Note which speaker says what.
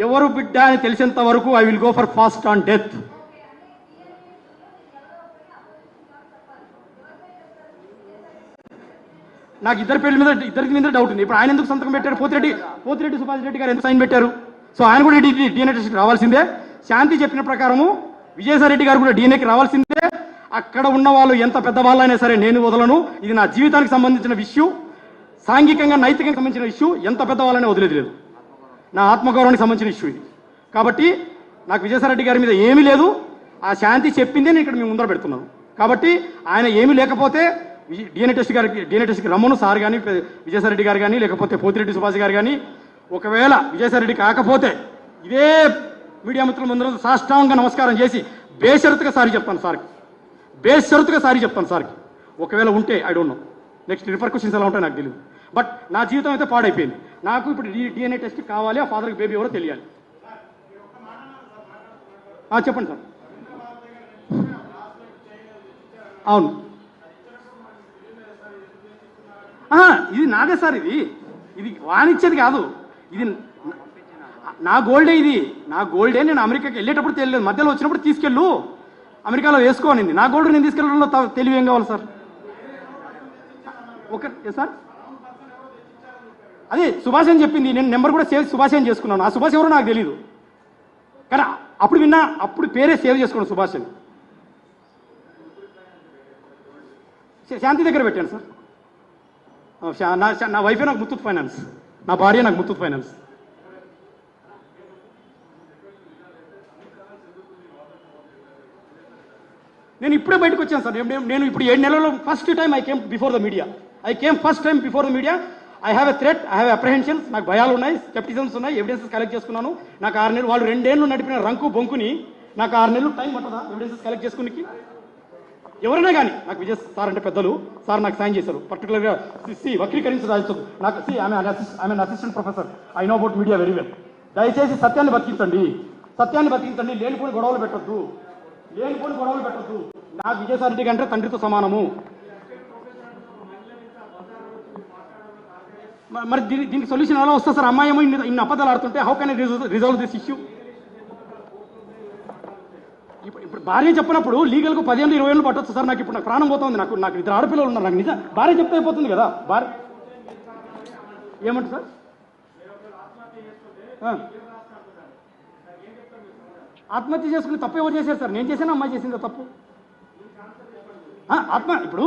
Speaker 1: ఎవరు బిడ్డ అని తెలిసేంత వరకు I will go for fast on death. నాకు ఇద్దరికి మీద డౌట్ ఉంది. ఇప్పుడు ఆయన ఎందుకు సంతకం పెట్టారు? పోతిరెడ్డి సుభాష్ రెడ్డి గారు ఎందుకు సైన్ పెట్టారు? సో ఆయన కూడా డిఎన్ఏ టెస్ట్ రావాల్సిందే. శాంతి చెప్పిన ప్రకారము విజయసాయి రెడ్డి గారు కూడా డిఎన్ఏకి రావాల్సిందే. అక్కడ ఉన్న వాళ్ళు ఎంత పెద్దవాళ్ళైనా సరే నేను వదలను. ఇది నా జీవితానికి సంబంధించిన ఇష్యూ, సాంఘికంగా నైతికంగా సంబంధించిన ఇష్యూ. ఎంత పెద్దవాళ్ళనే వదిలేదు లేదు, నా ఆత్మగౌరవానికి సంబంధించిన ఇష్యూ ఇది. కాబట్టి నాకు విజయసాయి రెడ్డి గారి మీద ఏమీ లేదు. ఆ శాంతి చెప్పిందే నేను ఇక్కడ మీ ముందర పెడుతున్నాను. కాబట్టి ఆయన ఏమీ లేకపోతే డిఎన్ఏ టెస్ట్కి రమ్మను సార్ కానీ, విజయసాయి రెడ్డి గారు కానీ, లేకపోతే పోతిరెడ్డి సుభాష్ గారు కానీ. ఒకవేళ విజయసాయి రెడ్డి కాకపోతే ఇదే మీడియా మిత్రుల ముందర సాష్టాంగ నమస్కారం చేసి బేషరతుగా సారీ చెప్తాను సార్కి. ఒకవేళ ఉంటే I don't know next repercussions ఎలా ఉంటాయో నాకు తెలియదు. బట్ నా జీవితం అయితే పాడైపోయింది. నాకు ఇప్పుడు డిఎన్ఏ టెస్ట్ కావాలి, ఆ ఫాదర్కి బేబీ ఎవరో తెలియాలి. చెప్పండి సార్. అవును, ఇది నాదే సార్. ఇది వాణిచ్చేది కాదు. ఇది నా గోల్డే. నా గోల్డే. నేను అమెరికాకి వెళ్ళేటప్పుడు తెలియలేదు, మధ్యలో వచ్చినప్పుడు తీసుకెళ్ళు అమెరికాలో వేసుకోనింది. నా గోల్డ్ నేను తీసుకెళ్ళడంలో తెలివి ఏం కావాలి సార్? సార్ అదే సుభాష్ అని చెప్పింది. నేను నెంబర్ కూడా సేవ్ సుభాష్ అని చేసుకున్నాను. ఆ సుభాష్ ఎవరో నాకు తెలీదు, కానీ అప్పుడు విన్నా. అప్పుడు పేరే సేవ్ చేసుకున్నాను సుభాష్ అని. శాంతి దగ్గర పెట్టాను సార్. నా వైఫే నాకు ముత్తూట్ ఫైనాన్స్, నా భార్య నాకు ముత్తూట్ ఫైనాన్స్. నేను ఇప్పుడే బయటకు వచ్చాను సార్. నేను ఇప్పుడు 7 నెలల్లో first time I came before the media. I have a threat, I have apprehensions. నాకు భయాలు ఉన్నాయి, స్కెప్టిజమ్స్ ఉన్నాయి, ఎవిడెన్సెస్ కలెక్ట్ చేసుకున్నాను. నాకు 6 నెలలు, వాళ్ళు 2 ఏళ్ళు నడిపిన రంకు బొంకుని నాకు 6 నెలలు టైం పట్టదా ఎవిడెన్సెస్ కలెక్ట్ చేసుకునికి? ఎవరైనా కానీ నాకు విజయ్ సార్ అంటే పెద్దలు సార్ నాకు సాయం చేశారు. పర్టికులర్గా వక్రీకరించదు నాకు. I'm assistant professor, I know about media very well. దయచేసి సత్యాన్ని బతికించండి. లేనిపోని గొడవలు పెట్టద్దు. నాకు విజయసాయి రెడ్డి కంటే తండ్రితో సమానము. మరి దీనికి సొల్యూషన్ ఎలా వస్తుంది సార్? అమ్మాయి ఏమో ఇన్ని అబద్ధాలు ఆడుతుంటే how can I resolve this issue? ఇప్పుడు భార్య చెప్పినప్పుడు లీగల్గా 10 ఏళ్ళు 20 ఏళ్ళు పట్టొచ్చు సార్. నాకు ప్రాణం పోతుంది. నాకు 2 ఆడపిల్లలు ఉన్నారు. నాకు నిజం భార్య చెప్తే అయిపోతుంది కదా. భార్య ఏమంటారు సార్? ఆత్మహత్య చేసుకుని తప్పు ఎవరు చేశారు సార్? నేను చేశాను, అమ్మాయి చేసిందా తప్పు? ఇప్పుడు